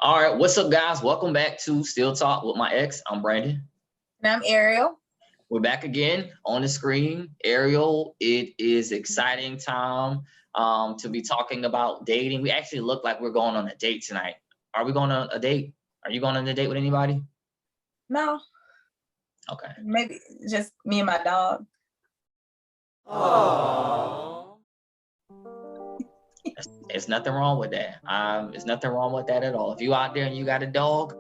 All right, what's up, guys? Welcome back to Still Talk with my ex. I'm Brandon. And I'm Ariel. We're back again on the screen. Ariel, it is exciting time to be talking about dating. We actually look like we're going on a date tonight. Are we going on a date? Are you going on a date with anybody? No. Okay. Maybe just me and my dog. Aww. There's nothing wrong with that. There's nothing wrong with that at all. If you out there and you got a dog,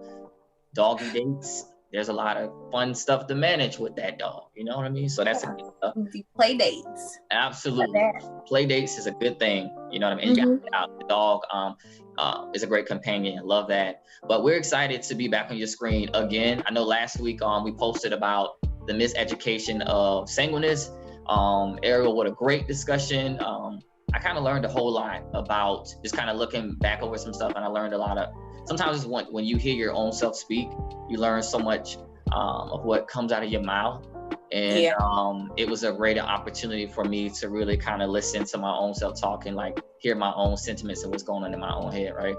doggy dates, there's a lot of fun stuff to manage with that dog. You know what I mean? So that's a good stuff. Play dates. Absolutely. Play dates is a good thing. You know what I mean? You got the dog is a great companion. I love that. But we're excited to be back on your screen again. I know last week we posted about the miseducation of singleness. Ariel, what a great discussion. I kind of learned a whole lot about just kind of looking back over some stuff, and I learned a lot of, sometimes it's when you hear your own self speak, you learn so much of what comes out of your mouth. And it was a great opportunity for me to really kind of listen to my own self talk and like hear my own sentiments and what's going on in my own head, right?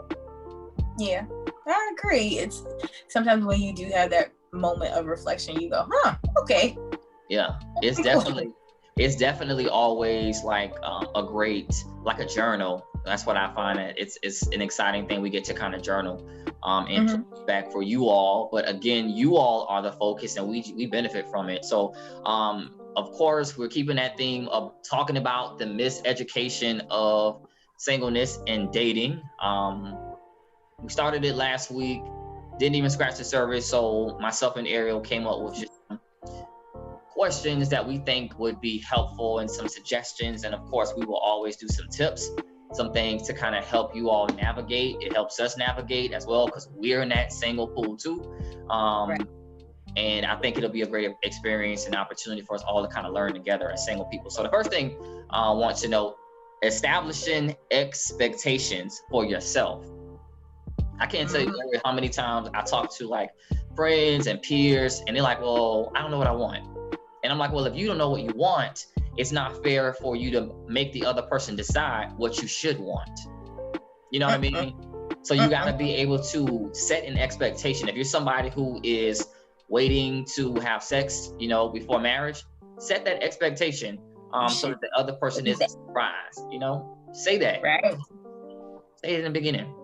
Yeah, I agree. It's sometimes when you do have that moment of reflection, you go, okay. Yeah, it's definitely always like a great, like a journal. That's what I find. It's an exciting thing. We get to kind of journal and back for you all. But again, you all are the focus and we benefit from it. So of course, we're keeping that theme of talking about the miseducation of singleness and dating. We started it last week, didn't even scratch the surface. So myself and Ariel came up with just questions that we think would be helpful and some suggestions. And of course, we will always do some tips, some things to kind of help you all navigate. It helps us navigate as well because we're in that single pool too. Right. And I think it'll be a great experience and opportunity for us all to kind of learn together as single people. So the first thing I want to know, establishing expectations for yourself. I can't tell you how many times I talk to like friends and peers and they're like, well, I don't know what I want. And I'm like, well, if you don't know what you want, it's not fair for you to make the other person decide what you should want. You know what I mean? So you got to be able to set an expectation. If you're somebody who is waiting to have sex, before marriage, set that expectation so that the other person isn't surprised, say that. Right. Say it in the beginning.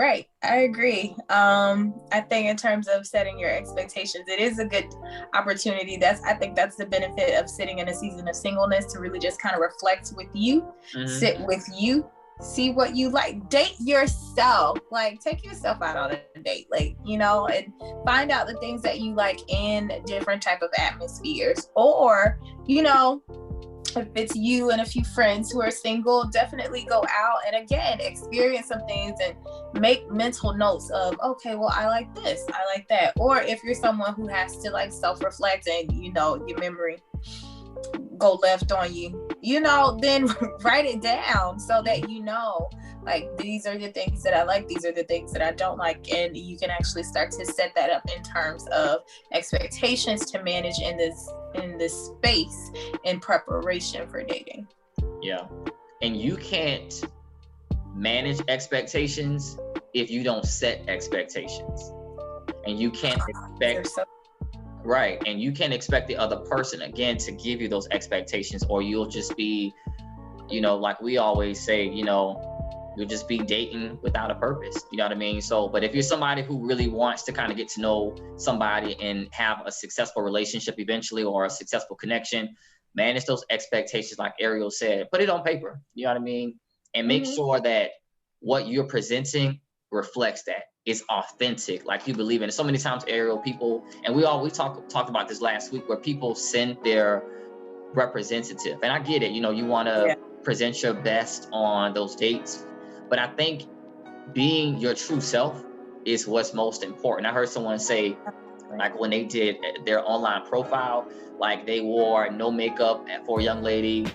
Right. I agree. I think in terms of setting your expectations, it is a good opportunity. I think that's the benefit of sitting in a season of singleness, to really just kind of reflect with you, sit with you, see what you like, date yourself, like take yourself out on a date, and find out the things that you like in different type of atmospheres. Or, if it's you and a few friends who are single, definitely go out and again experience some things and make mental notes of, okay, well, I like this, I like that. Or if you're someone who has to like self-reflect and your memory go left on you, then write it down so that like these are the things that I like, these are the things that I don't like, and you can actually start to set that up in terms of expectations to manage in this space in preparation for dating. Yeah. And you can't manage expectations if you don't set expectations. And you can't expect right. And you can't expect the other person again to give you those expectations, or you'll just be, like we always say, you'll just be dating without a purpose. You know what I mean? So, but if you're somebody who really wants to kind of get to know somebody and have a successful relationship eventually, or a successful connection, manage those expectations, like Ariel said, put it on paper. You know what I mean? And make sure that what you're presenting reflects that. It's authentic, like you believe in it. So many times, Ariel, people, and we talked about this last week, where people send their representative. And I get it, you want to present your best on those dates. But I think being your true self is what's most important. I heard someone say, like when they did their online profile, like they wore no makeup for a young lady.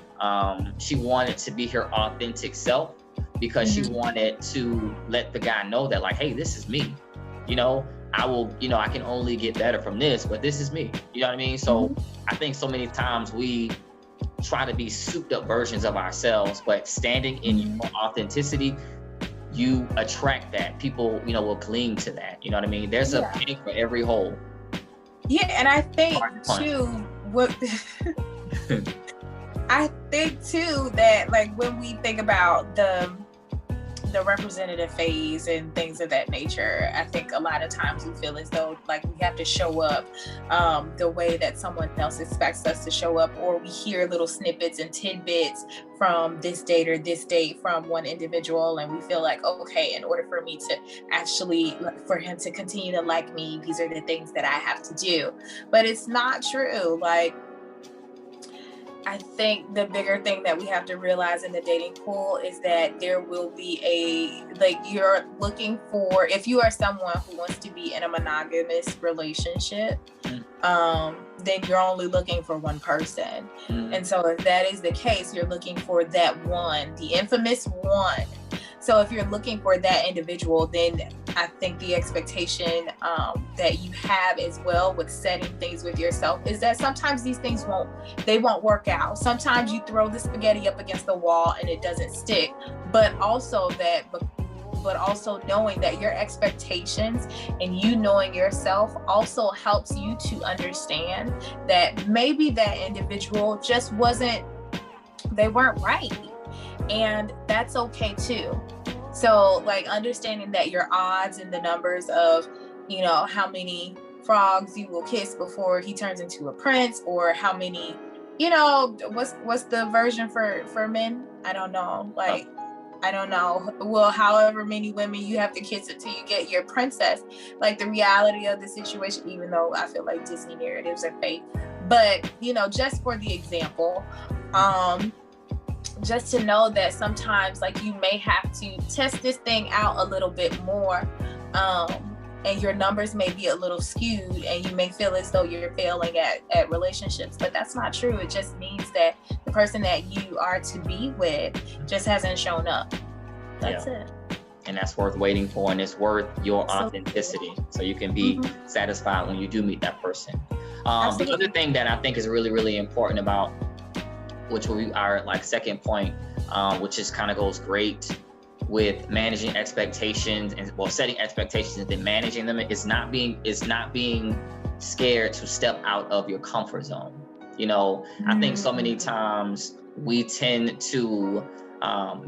She wanted to be her authentic self because she wanted to let the guy know that, like, hey, this is me. I can only get better from this, but this is me. You know what I mean? So I think so many times we try to be souped up versions of ourselves, but standing in your authenticity, you attract that. People, will cling to that. You know what I mean? There's a penny for every hole. Yeah, and I think too, I think too that like when we think about the representative phase and things of that nature, I think a lot of times we feel as though like we have to show up the way that someone else expects us to show up, or we hear little snippets and tidbits from this date or this date from one individual, and we feel like, okay, in order for me to actually, for him to continue to like me, these are the things that I have to do. But it's not true. Like, I think the bigger thing that we have to realize in the dating pool is that there will be you're looking for, if you are someone who wants to be in a monogamous relationship, then you're only looking for one person. And so if that is the case, you're looking for that one, the infamous one. So if you're looking for that individual, then I think the expectation that you have as well with setting things with yourself is that sometimes these things won't work out. Sometimes you throw the spaghetti up against the wall and it doesn't stick. But also knowing that your expectations and you knowing yourself also helps you to understand that maybe that individual just they weren't right. And that's okay too. So like understanding that your odds and the numbers of, how many frogs you will kiss before he turns into a prince, or how many, what's the version for men? I don't know. Like, I don't know. Well, however many women you have to kiss until you get your princess. Like the reality of the situation, even though I feel like Disney narratives are fake, but just for the example, just to know that sometimes like you may have to test this thing out a little bit more, and your numbers may be a little skewed and you may feel as though you're failing at relationships, but that's not true. It just means that the person that you are to be with just hasn't shown up. That's it. And that's worth waiting for, and it's worth your authenticity, so you can be satisfied when you do meet that person. The other thing that I think is really, really important about, which will be our second point, which is kind of goes great with managing expectations and setting expectations and then managing them, is not being scared to step out of your comfort zone. I think so many times we tend to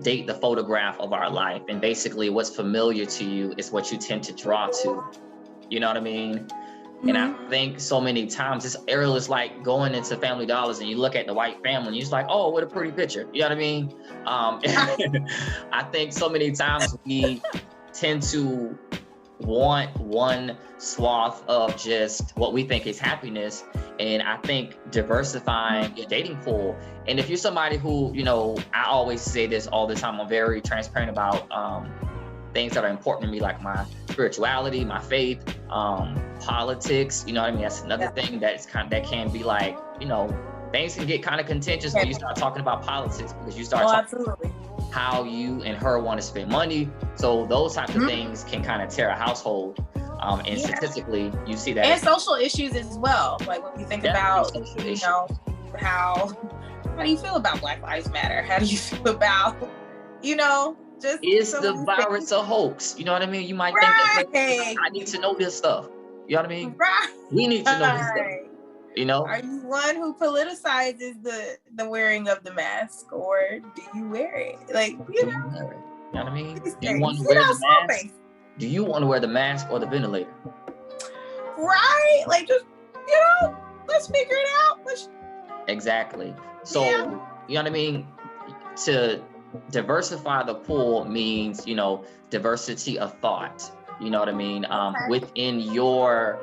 date the photograph of our life, and basically what's familiar to you is what you tend to draw to. You know what I mean? And I think so many times Ariel is like going into Family Dollars and you look at the white family and you're just like, oh, what a pretty picture. You know what I mean? I think so many times we tend to want one swath of just what we think is happiness. And I think diversifying your dating pool. And if you're somebody who, I always say this all the time, I'm very transparent about things that are important to me, like my spirituality, my faith, politics. You know what I mean? That's another thing that can be like, things can get kind of contentious when you start talking about politics, because you start talking about how you and her want to spend money. So those types of things can kind of tear a household. And statistically, you see that. And social issues as well. Like when we think about, how do you feel about Black Lives Matter? How do you feel about, just is the virus a hoax? You know what I mean? You might think that I need to know this stuff. You know what I mean? Right. We need to know this stuff. Are you one who politicizes the wearing of the mask, or do you wear it? Like, you know what I mean? Do you want to wear the mask? Do you want to wear the mask or the ventilator? Right? Like, just, let's figure it out. Exactly. So, you know what I mean? To diversify the pool means, diversity of thought. You know what I mean? Within your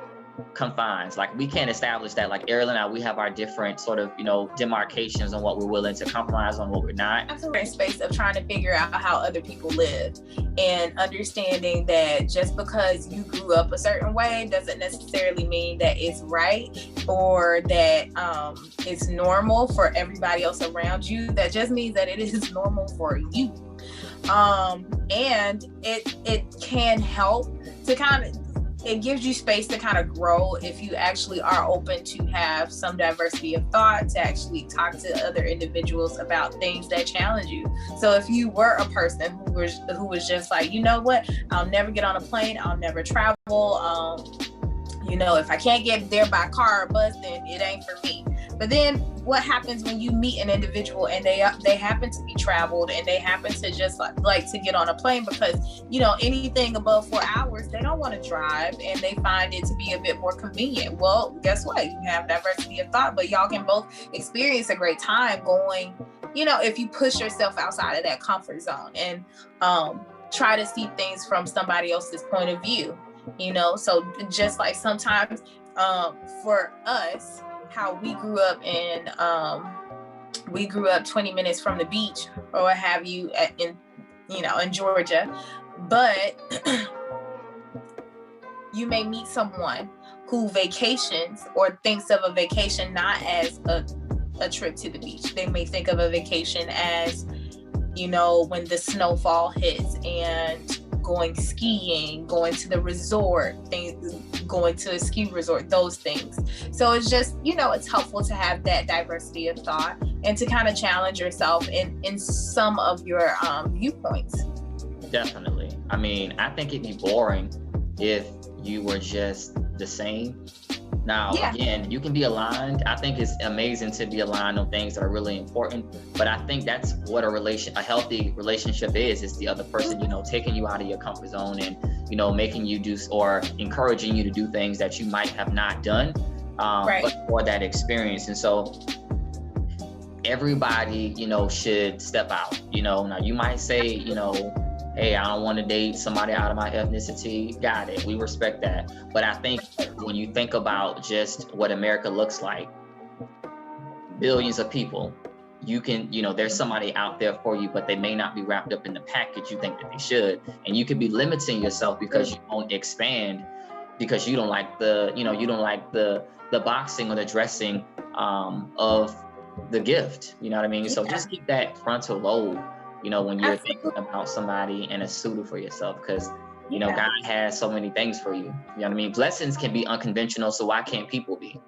confines. Like, we can't establish that. Like, Ariel and I, we have our different sort of, demarcations on what we're willing to compromise on, what we're not. Absolutely. In space of trying to figure out how other people live, and understanding that just because you grew up a certain way doesn't necessarily mean that it's right, or that it's normal for everybody else around you. That just means that it is normal for you. And it can help to kind of it gives you space to kind of grow if you actually are open to have some diversity of thought, to actually talk to other individuals about things that challenge you. So if you were a person who was just like, you know what, I'll never get on a plane, I'll never travel, you know, if I can't get there by car or bus, then it ain't for me. But then what happens when you meet an individual and they happen to be traveled and they happen to just like to get on a plane, because, you know, anything above 4 hours, they don't want to drive and they find it to be a bit more convenient. Well, guess what? You have diversity of thought, but y'all can both experience a great time going, you know, if you push yourself outside of that comfort zone and try to see things from somebody else's point of view, you know. So just like sometimes for us, how we grew up 20 minutes from the beach or what have you in Georgia, but you may meet someone who vacations or thinks of a vacation not as a trip to the beach. They may think of a vacation as, you know, when the snowfall hits and going skiing, going to the resort, going to a ski resort, those things. So it's just, you know, it's helpful to have that diversity of thought and to kind of challenge yourself in some of your viewpoints. Definitely. I mean, I think it'd be boring if you were just the same. Now, again, you can be aligned. I think it's amazing to be aligned on things that are really important, but I think that's what a healthy relationship is. It's the other person, you know, taking you out of your comfort zone and, you know, making you do or encouraging you to do things that you might have not done, but for that experience. And so everybody, you know, should step out. You know, now you might say, you know, hey, I don't want to date somebody out of my ethnicity. Got it. We respect that. But I think when you think about just what America looks like, billions of people, you can, you know, there's somebody out there for you, but they may not be wrapped up in the package you think that they should. And you could be limiting yourself because you won't expand, because you don't like the boxing or the dressing of the gift. You know what I mean? So just keep that frontal lobe, you know, when you're thinking about somebody and a suitor for yourself, because, you know, God has so many things for you. You know what I mean? Blessings can be unconventional, so why can't people be?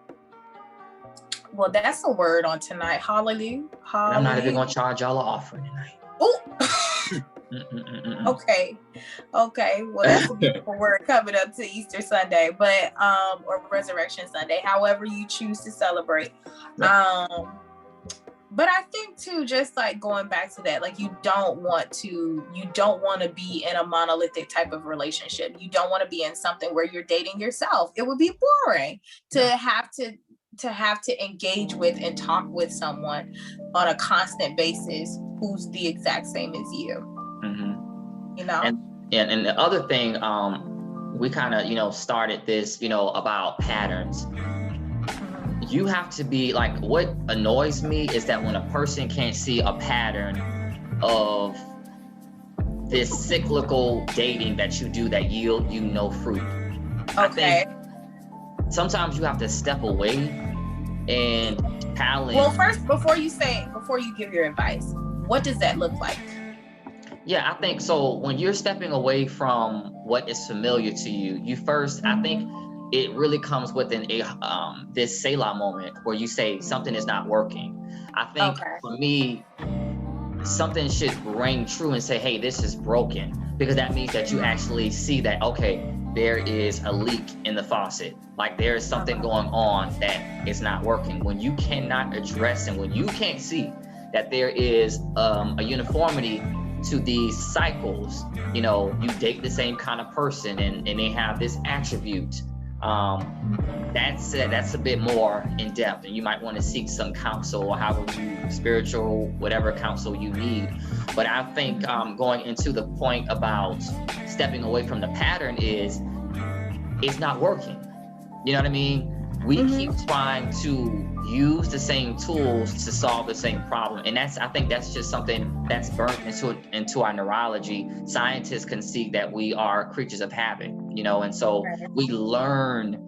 Well, that's a word on tonight. Hallelujah. I'm not even going to charge y'all an offering tonight. Oh. Okay. Well, that's a beautiful word coming up to Easter Sunday, but or Resurrection Sunday, however you choose to celebrate. But I think too, just like going back to that, like you don't want to be in a monolithic type of relationship. You don't want to be in something where you're dating yourself. It would be boring to have to engage with and talk with someone on a constant basis who's the exact same as you. Mm-hmm. You know? And the other thing, we kind of, you know, started this, you know, about patterns. You have to be like, what annoys me is that when a person can't see a pattern of this cyclical dating that you do that yield you no fruit. Okay. I think sometimes you have to step away and challenge. Well, first, before you give your advice, what does that look like? Yeah, I think so. When you're stepping away from what is familiar to you, you first, I think it really comes within this Selah moment where you say something is not working. I think for me, something should ring true and say, hey, this is broken, because that means that you actually see that, okay, there is a leak in the faucet. Like there is something going on that is not working. When you cannot address and when you can't see that there is a uniformity to these cycles, you know, you date the same kind of person and they have this attribute. That's a bit more in depth, and you might want to seek some counsel or spiritual, whatever counsel you need. But I think going into the point about stepping away from the pattern is it's not working. You know what I mean? We keep trying to use the same tools to solve the same problem. And I think that's just something that's burnt into our neurology. Scientists concede that we are creatures of habit, you know, and so we learn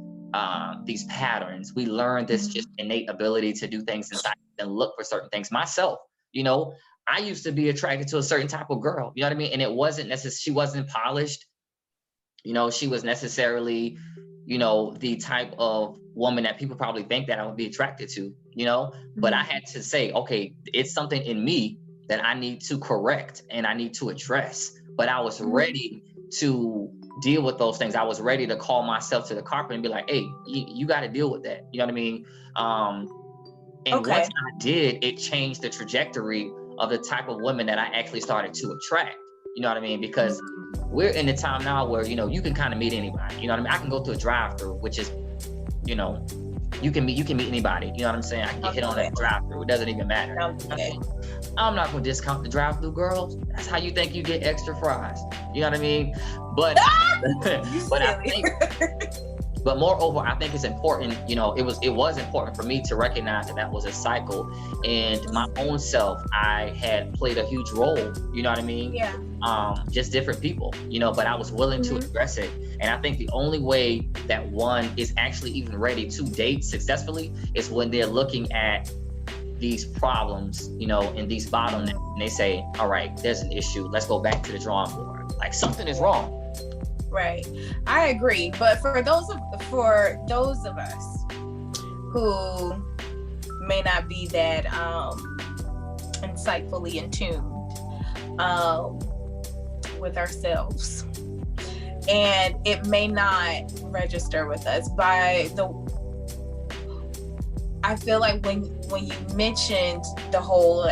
these patterns. We learn this just innate ability to do things inside and look for certain things. Myself, you know, I used to be attracted to a certain type of girl, you know what I mean? And it wasn't necessarily, she wasn't polished. she was necessarily, the type of woman that people probably think that I would be attracted to, but I had to say, okay, it's something in me that I need to correct and I need to address. But I was ready to deal with those things. I was ready to call myself to the carpet and be like, hey, you got to deal with that. You know what I mean? And once I did, it changed the trajectory of the type of women that I actually started to attract. You know what I mean? Because we're in the time now where, you can kind of meet anybody. You know what I mean? I can go to a drive-through, which is, you can meet anybody. You know what I'm saying? I can get hit on that drive-through. It doesn't even matter. I'm not going to discount the drive-through girls. That's how you think you get extra fries. You know what I mean? But but moreover, I think it's important, it was important for me to recognize that was a cycle, and my own self, I had played a huge role, you know what I mean? Yeah. Just different people, but I was willing to address it. And I think the only way that one is actually even ready to date successfully is when they're looking at these problems, and these bottlenecks, and they say, all right, there's an issue. Let's go back to the drawing board. Like, something is wrong. Right. I agree. But for those of us who may not be that insightfully in tune with ourselves, and it may not register with us I feel like when you mentioned the whole,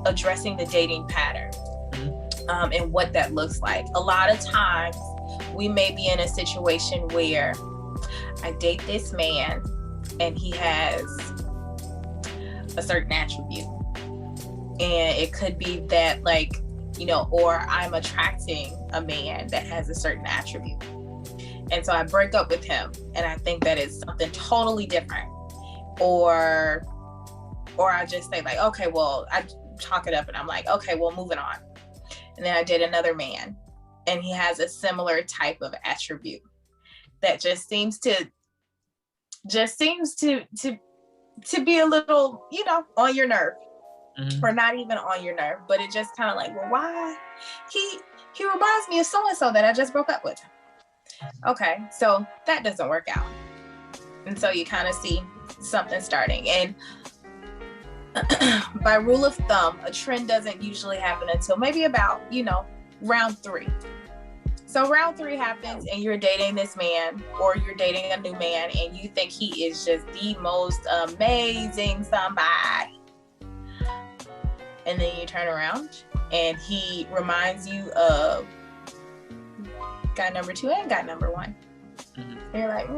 addressing the dating pattern, and what that looks like, a lot of times we may be in a situation where I date this man and he has a certain attribute, and it could be that, or I'm attracting a man that has a certain attribute, and so I break up with him and I think that it's something totally different, or I just say like, okay, well, I chalk it up and I'm like, okay, well, moving on. And then I date another man and he has a similar type of attribute that just seems to be a little, on your nerve, or not even on your nerve, but it just kind of like, well, why? He reminds me of so-and-so that I just broke up with. Okay, so that doesn't work out. And so you kind of see something starting. And by rule of thumb, a trend doesn't usually happen until maybe about, round 3. So round 3 happens and you're dating this man, or you're dating a new man, and you think he is just the most amazing somebody. And then you turn around and he reminds you of guy number 2 and guy number 1. And you're like,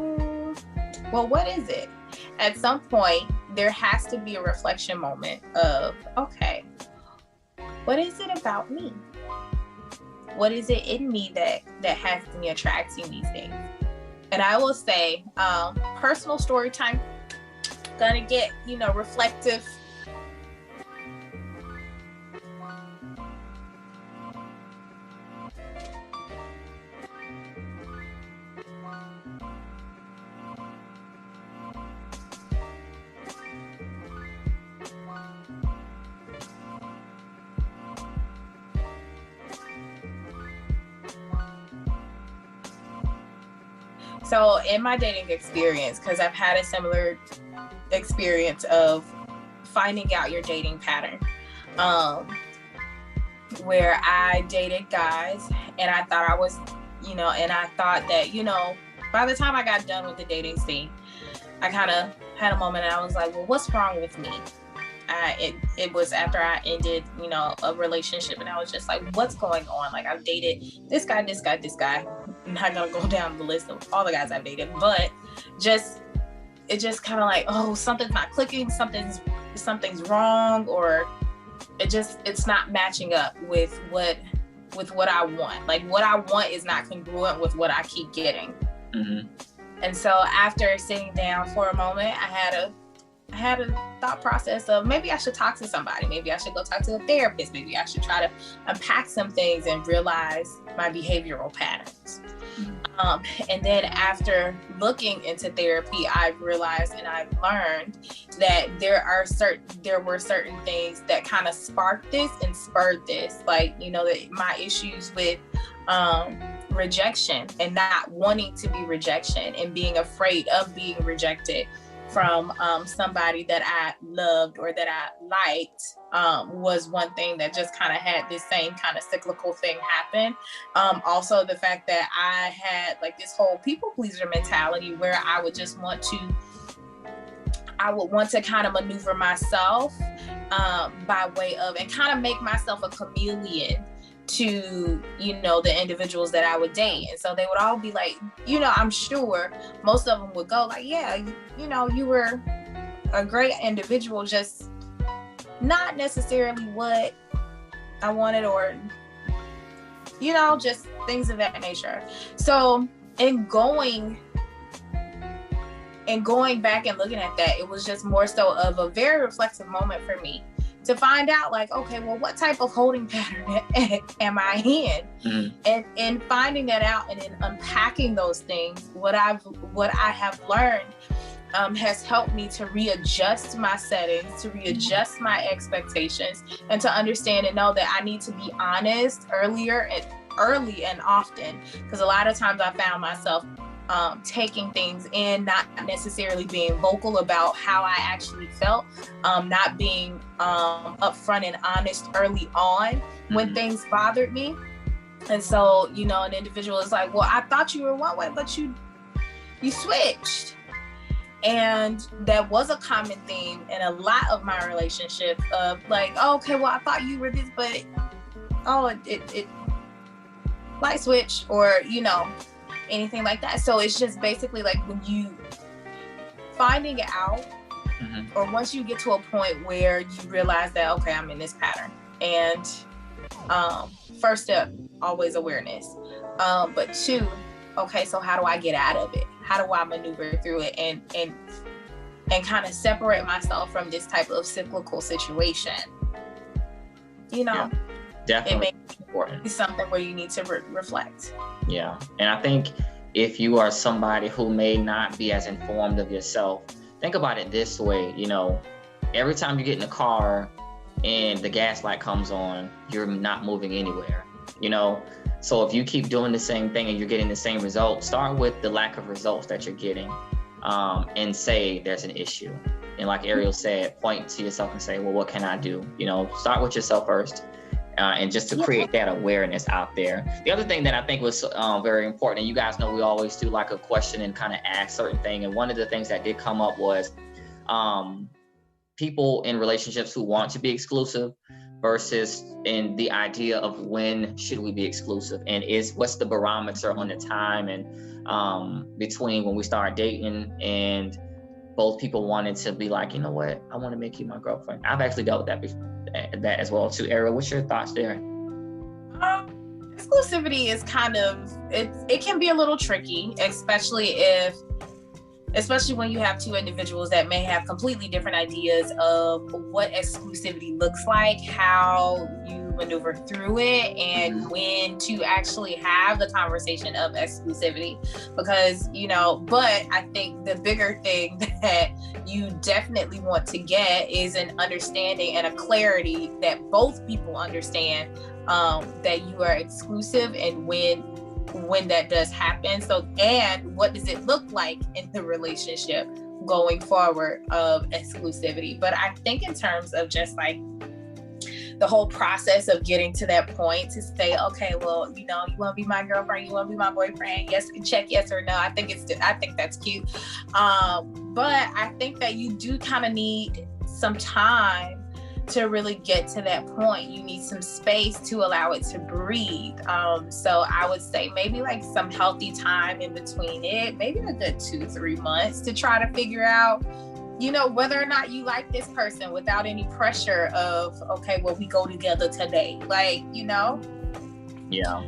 well, what is it? At some point, there has to be a reflection moment of, okay, what is it about me? What is it in me that has me attracting these things? And I will say, personal story time, gonna get, reflective. So in my dating experience, because I've had a similar experience of finding out your dating pattern, where I dated guys and I thought I was, and I thought that, by the time I got done with the dating scene, I kind of had a moment and I was like, well, what's wrong with me? It was after I ended, a relationship, and I was just like, what's going on? Like, I've dated this guy. I'm not gonna go down the list of all the guys I've dated, but it just kind of like, oh, something's not clicking, something's wrong, or it's not matching up with what I want. Like, what I want is not congruent with what I keep getting. And so after sitting down for a moment, I had a thought process of maybe I should talk to somebody. Maybe I should go talk to a therapist. Maybe I should try to unpack some things and realize my behavioral patterns. And then after looking into therapy, I've realized and I've learned that there were certain things that kind of sparked this and spurred this. Like, that my issues with rejection and not wanting to be rejection and being afraid of being rejected from somebody that I loved or that I liked was one thing that just kind of had this same kind of cyclical thing happen. Also, the fact that I had like this whole people pleaser mentality where I would want to kind of maneuver myself by way of, and kind of make myself a chameleon to, you know, the individuals that I would date. And so they would all be like, you know, I'm sure most of them would go like, yeah, you know, you were a great individual, just not necessarily what I wanted, or, you know, just things of that nature. So in going back and looking at that, it was just more so of a very reflexive moment for me to find out, like, okay, well, what type of holding pattern am I in? Mm-hmm. And finding that out and then unpacking those things, what I have learned has helped me to readjust my settings, to readjust my expectations, and to understand and know that I need to be honest early and often. Because a lot of times I found myself taking things in, not necessarily being vocal about how I actually felt, not being upfront and honest early on when things bothered me. And so, you know, an individual is like, well, I thought you were one way, but you switched. And that was a common theme in a lot of my relationships of like, oh, okay, well, I thought you were this, but it light switch, or, you know, anything like that. So it's just basically like when you finding it out, or once you get to a point where you realize that, okay, I'm in this pattern, and first step, always awareness, but two, okay, so how do I get out of it? How do I maneuver through it and kind of separate myself from this type of cyclical situation? You know, yeah, definitely. It may be something where you need to reflect. Yeah. And I think if you are somebody who may not be as informed of yourself, think about it this way, you know, every time you get in a car and the gas light comes on, you're not moving anywhere, you know? So if you keep doing the same thing and you're getting the same results, start with the lack of results that you're getting, and say there's an issue. And like Ariel said, point to yourself and say, well, what can I do? You know, start with yourself first. And just to create that awareness out there. The other thing that I think was very important, and you guys know we always do like a question and kind of ask certain thing. And one of the things that did come up was people in relationships who want to be exclusive versus in the idea of when should we be exclusive, and what's the barometer on the time and between when we start dating and both people wanted to be like, you know what, I want to make you my girlfriend. I've actually dealt with that before. That as well too. Ariel, what's your thoughts there? Exclusivity is kind of, it can be a little tricky, especially when you have two individuals that may have completely different ideas of what exclusivity looks like, how you maneuver through it, and when to actually have the conversation of exclusivity. Because, you know, but I think the bigger thing that you definitely want to get is an understanding and a clarity that both people understand that you are exclusive, and when that does happen. So, and what does it look like in the relationship going forward of exclusivity? But I think in terms of just like the whole process of getting to that point to say, okay, well, you know, you want to be my girlfriend, you want to be my boyfriend, yes, check yes or no. I think that's cute. But I think that you do kind of need some time to really get to that point. You need some space to allow it to breathe. So I would say maybe like some healthy time in between it, maybe a good 2-3 months to try to figure out, you know, whether or not you like this person without any pressure of, okay, well, we go together today. Like, you know? Yeah.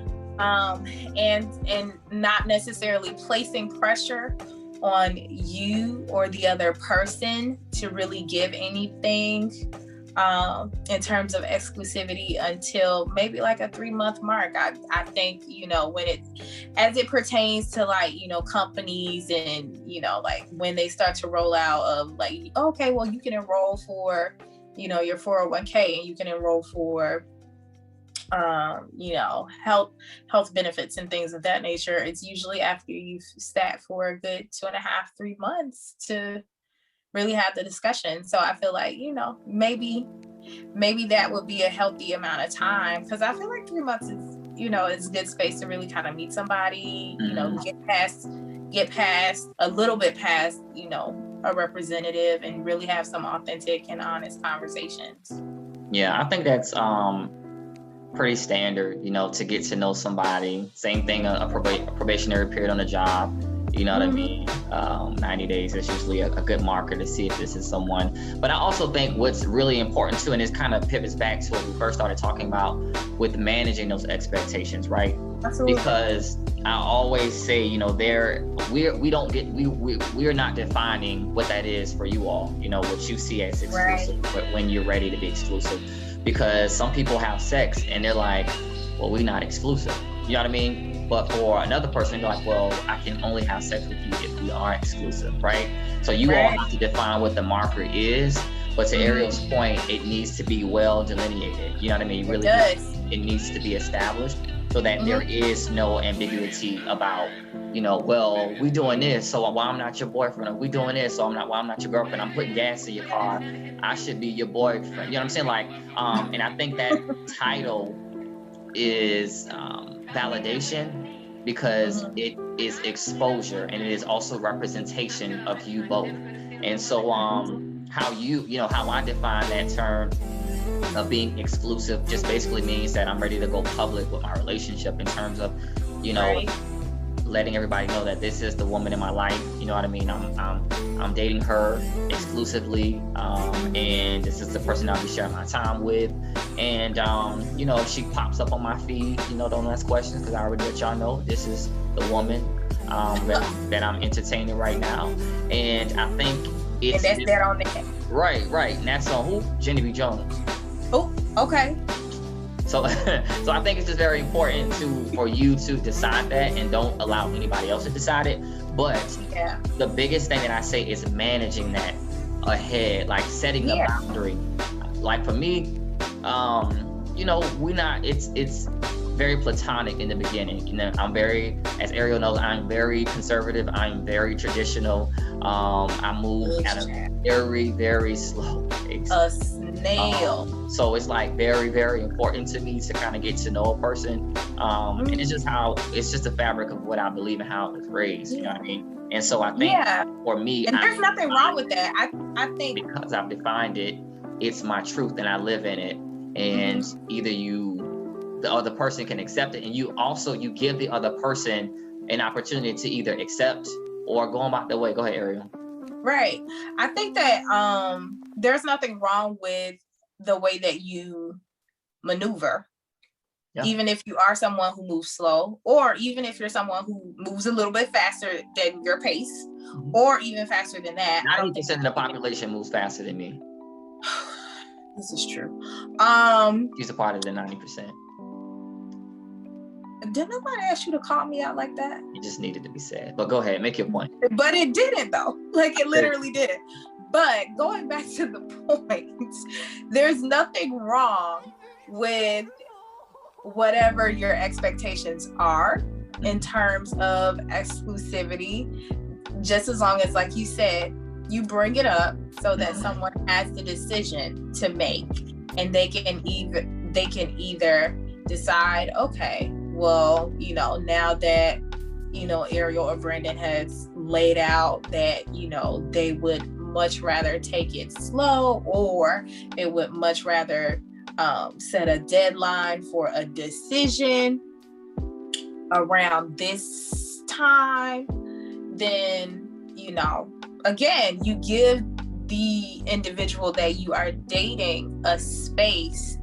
And not necessarily placing pressure on you or the other person to really give anything in terms of exclusivity until maybe like a 3-month mark. I think, you know, as it pertains to like, you know, companies and, you know, like when they start to roll out of like, okay, well, you can enroll for, you know, your 401k, and you can enroll for health benefits and things of that nature, it's usually after you've sat for a good 2.5-3 months to really have the discussion. So I feel like, maybe that would be a healthy amount of time, because I feel like 3 months is good space to really kind of meet somebody, get past a little bit past, a representative, and really have some authentic and honest conversations. Yeah, I think that's pretty standard, to get to know somebody. Same thing, a probationary period on the job. You know what I mean? 90 days is usually a good marker to see if this is someone. But I also think what's really important too, and this kind of pivots back to what we first started talking about with managing those expectations, right? Absolutely. Because I always say, we're not defining what that is for you all, what you see as exclusive, right, but when you're ready to be exclusive. Because some people have sex and they're like, well, we're not exclusive. You know what I mean? But for another person, they're like, well, I can only have sex with you if we are exclusive, right? So you all have to define what the marker is. But to Ariel's point, it needs to be well delineated. You know what I mean? Really, it needs to be established so that there is no ambiguity about, well, we doing this, so while I'm not your boyfriend, or we doing this, so I'm not your girlfriend, I'm putting gas in your car, I should be your boyfriend. You know what I'm saying? Like, and I think that title is validation, because it is exposure, and it is also representation of you both. And so how I define that term of being exclusive just basically means that I'm ready to go public with my relationship, in terms of letting everybody know that this is the woman in my life. You know what I mean? I'm dating her exclusively, and this is the person I'll be sharing my time with. And if she pops up on my feed, don't ask questions, because I already let y'all know this is the woman that I'm entertaining right now. And I think it's, and that's that on there. Right. And that's on who? Genevieve Jones. Oh, okay. So I think it's just very important for you to decide that, and don't allow anybody else to decide it. But the biggest thing that I say is managing that ahead, like setting a boundary. Like for me, it's very platonic in the beginning. I'm very, as Ariel knows, I'm very conservative. I'm very traditional. I move at a very, very slow pace. A snail. So it's like very, very important to me to kind of get to know a person. And it's just the fabric of what I believe and how I was raised. You know what I mean? And so I think for me, and there's nothing wrong with that. I think because I've defined it, it's my truth and I live in it. And either the other person can accept it, and you give the other person an opportunity to either accept or go about their way. Go ahead, Ariel. Right. I think that there's nothing wrong with the way that you maneuver. Yeah. Even if you are someone who moves slow, or even if you're someone who moves a little bit faster than your pace, or even faster than that. 90% of the population moves faster than me. This is true. He's a part of the 90%. Did nobody ask you to call me out like that? It just needed to be said. But go ahead, make your point. But it didn't, though. Like, it literally didn't. But going back to the point, there's nothing wrong with whatever your expectations are in terms of exclusivity, just as long as, like you said, you bring it up so that someone has the decision to make, and they can either decide, okay, well, now that Ariel or Brandon has laid out that they would much rather take it slow, or they would much rather set a deadline for a decision around this time, then again, you give the individual that you are dating a space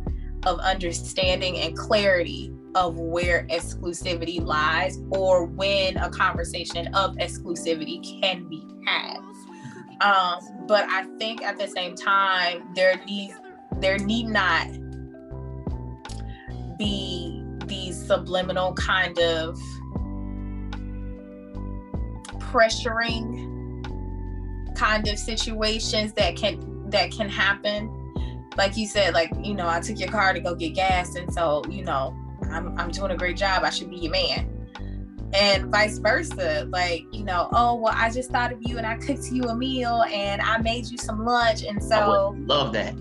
of understanding and clarity of where exclusivity lies, or when a conversation of exclusivity can be had. But I think at the same time, there need not be these subliminal kind of pressuring kind of situations that can happen like you said, like, you know, I took your car to go get gas, and so, you know, I'm doing a great job, I should be your man. And vice versa, like, you know, oh, well, I just thought of you and I cooked you a meal and I made you some lunch, and so I would love that.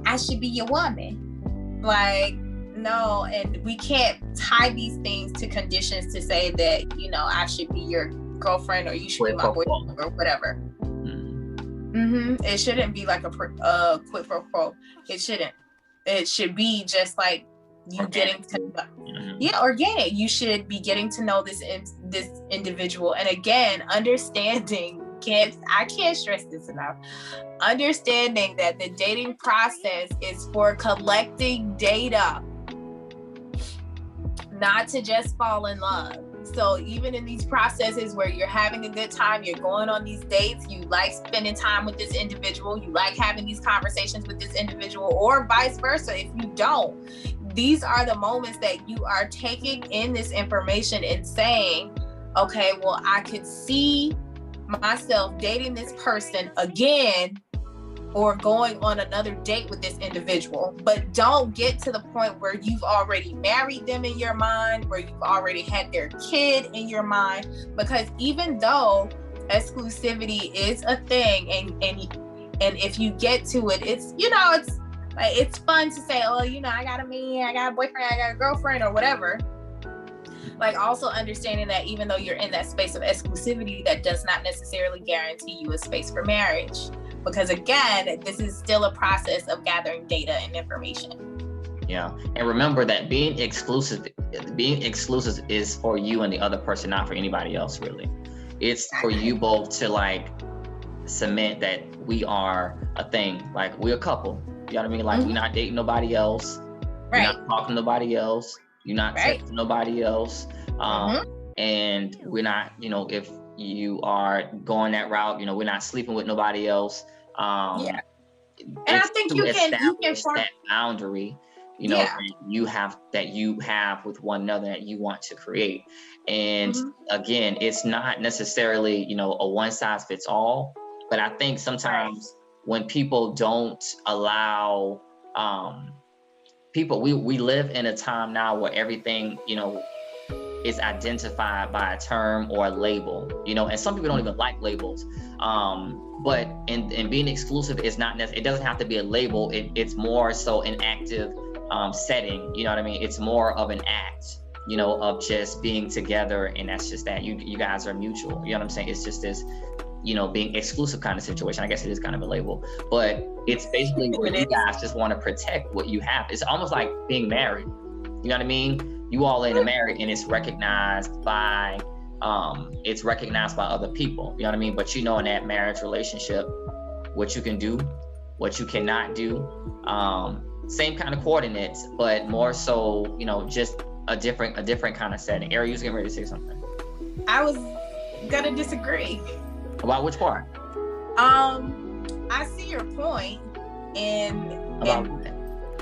I should be your woman. Like, no, and we can't tie these things to conditions to say that, you know, I should be your girlfriend or you should be my boyfriend or whatever. It shouldn't be like a quid pro quo. It shouldn't. It should be just like you getting to organic. You should be getting to know this individual, and again, understanding. I can't stress this enough. Understanding that the dating process is for collecting data, not to just fall in love. So even in these processes where you're having a good time, you're going on these dates, you like spending time with this individual, you like having these conversations with this individual, or vice versa if you don't. These are the moments that you are taking in this information and saying, okay, well, I could see myself dating this person again or going on another date with this individual. But don't get to the point where you've already married them in your mind, where you've already had their kid in your mind, because even though exclusivity is a thing, and if you get to it, it's, you know, it's fun to say, oh, you know, I got a man, I got a boyfriend, I got a girlfriend, or whatever. Like, also understanding that even though you're in that space of exclusivity, that does not necessarily guarantee you a space for marriage. Because again, this is still a process of gathering data and information. Yeah. And remember that being exclusive is for you and the other person, not for anybody else, really. It's for you both to like cement that we are a thing. Like, we're a couple. You know what I mean? Like, we're not dating nobody else. Right. You're not talking to nobody else. You're not texting nobody else. And we're not, you know, if you are going that route, you know, we're not sleeping with nobody else. And I think you can form that boundary, you know, that you have with one another that you want to create. And again, it's not necessarily, you know, a one size fits all, but I think sometimes when people don't allow people, we live in a time now where everything, you know, is identified by a term or a label, you know, and some people don't even like labels. But in being exclusive is not necessarily, it doesn't have to be a label. It's more so an active setting, you know what I mean? It's more of an act, you know, of just being together, and that's just that. You guys are mutual, you know what I'm saying? It's just this, you know, being exclusive kind of situation. I guess it is kind of a label, but it's basically where you guys just want to protect what you have. It's almost like being married, you know what I mean? You all in a marriage, and it's recognized by other people, you know what I mean? But you know, in that marriage relationship, what you can do, what you cannot do, same kind of coordinates, but more so, you know, just a different kind of setting. Ari, you was getting ready to say something. I was gonna disagree. About which part? I see your point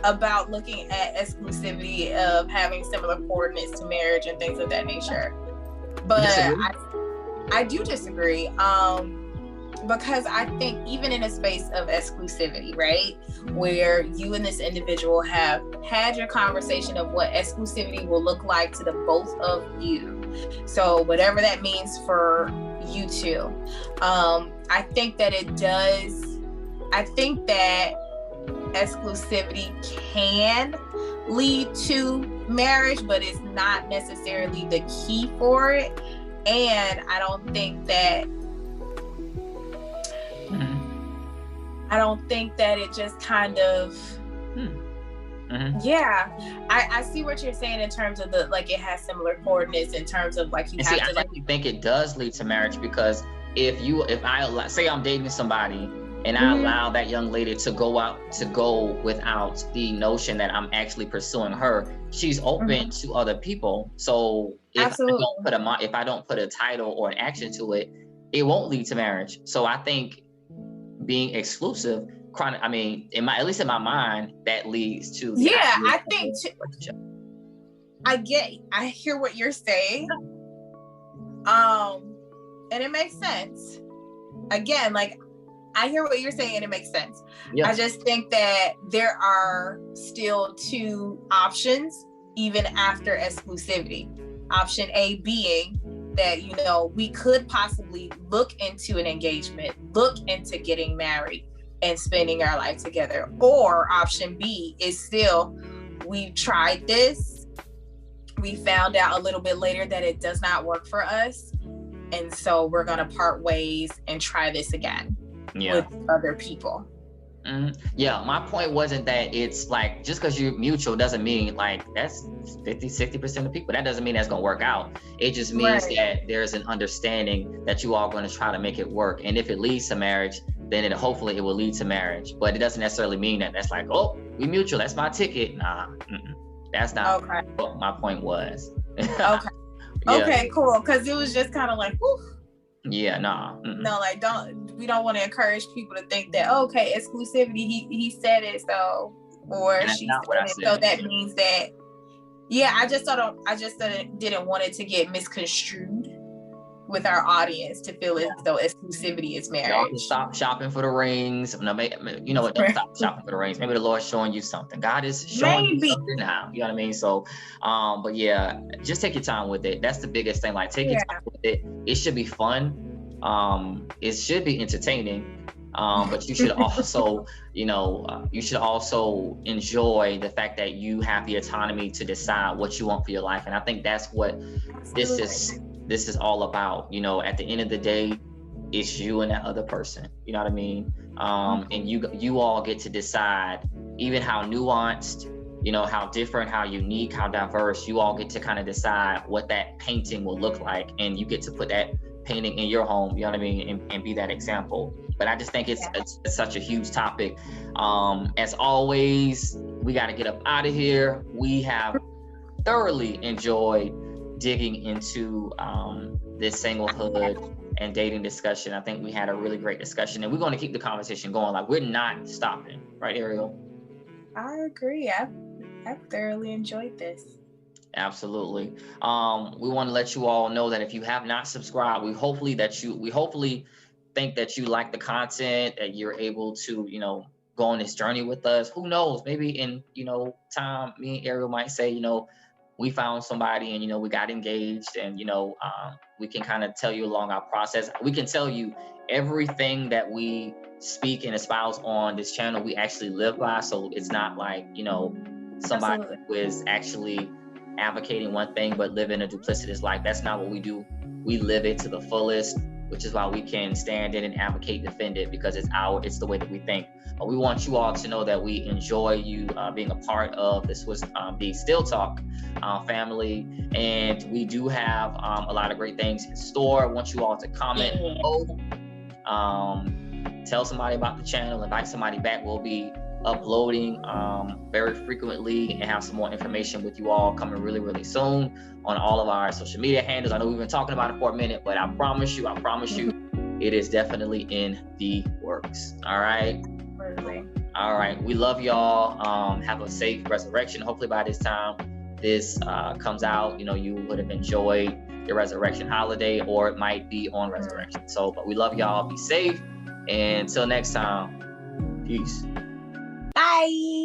about looking at exclusivity of having similar coordinates to marriage and things of that nature. But I do disagree. Because I think even in a space of exclusivity, right, where you and this individual have had your conversation of what exclusivity will look like to the both of you. So whatever that means for you two. I think that exclusivity can lead to marriage, but it's not necessarily the key for it. And I don't think that it just kind of I see what you're saying in terms of it has similar coordinates in terms of like you have to I think it does lead to marriage, because if I say I'm dating somebody and I allow that young lady to go without the notion that I'm actually pursuing her, she's open to other people. So if I don't put a title or an action to it, it won't lead to marriage. So I think being exclusive, at least in my mind, that leads to I think I hear what you're saying. And it makes sense. Again, like I hear what you're saying, and it makes sense. Yeah. I just think that there are still two options, even after exclusivity. Option A being that, you know, we could possibly look into an engagement, look into getting married and spending our life together. Or option B is still, we've tried this, we found out a little bit later that it does not work for us, and so we're gonna part ways and try this again with other people. Yeah, my point wasn't that it's like, just because you're mutual doesn't mean like that's 50-60% of people. That doesn't mean that's gonna work out. It just means that there's an understanding that you all going to try to make it work, and if it leads to marriage, then hopefully it will lead to marriage. But it doesn't necessarily mean that that's like, oh, we mutual, that's my ticket. Nah, that's not what my point was. Okay, cool. Because it was just kind of like, whew. Yeah, nah. No, like we don't want to encourage people to think that, okay, exclusivity, he said it, so, or she said it, so that means that, I just didn't want it to get misconstrued with our audience to feel as though exclusivity is marriage. Y'all can stop shopping for the rings. No, you know what? Don't stop shopping for the rings. Maybe the Lord's showing you something. God is showing you something now. You know what I mean? So, but yeah, just take your time with it. That's the biggest thing. Like, take your time with it. It should be fun. It should be entertaining. But you should also, you should also enjoy the fact that you have the autonomy to decide what you want for your life. And I think that's what this is all about. At the end of the day, it's you and that other person. You know what I mean? And you all get to decide, even how nuanced, how different, how unique, how diverse, you all get to kind of decide what that painting will look like. And you get to put that painting in your home, you know what I mean? And be that example. But I just think it's such a huge topic. As always, we got to get up out of here. We have thoroughly enjoyed digging into this singlehood and dating discussion. I think we had a really great discussion, and we're going to keep the conversation going. Like, we're not stopping, right, Ariel? I agree. I've thoroughly enjoyed this. Absolutely. We want to let you all know that if you have not subscribed, we hopefully think that you like the content, that you're able to, go on this journey with us. Who knows? Maybe in, time, me and Ariel might say, we found somebody and, we got engaged, and, we can kind of tell you along our process. We can tell you everything that we speak and espouse on this channel, we actually live by. So it's not like, somebody who is actually advocating one thing but living a duplicitous life. That's not what we do. We live it to the fullest, which is why we can stand in and advocate, defend it, because it's the way that we think. But we want you all to know that we enjoy you being a part of this was the Still Talk family, and we do have a lot of great things in store. I want you all to comment below, tell somebody about the channel, invite somebody back. We'll be uploading very frequently and have some more information with you all coming really, really soon on all of our social media handles. I know we've been talking about it for a minute, but I promise you, it is definitely in the works. All right. All right. We love y'all. Have a safe resurrection. Hopefully by this time this comes out, you would have enjoyed your resurrection holiday, or it might be on resurrection. So, but we love y'all. Be safe. And until next time, peace. Bye.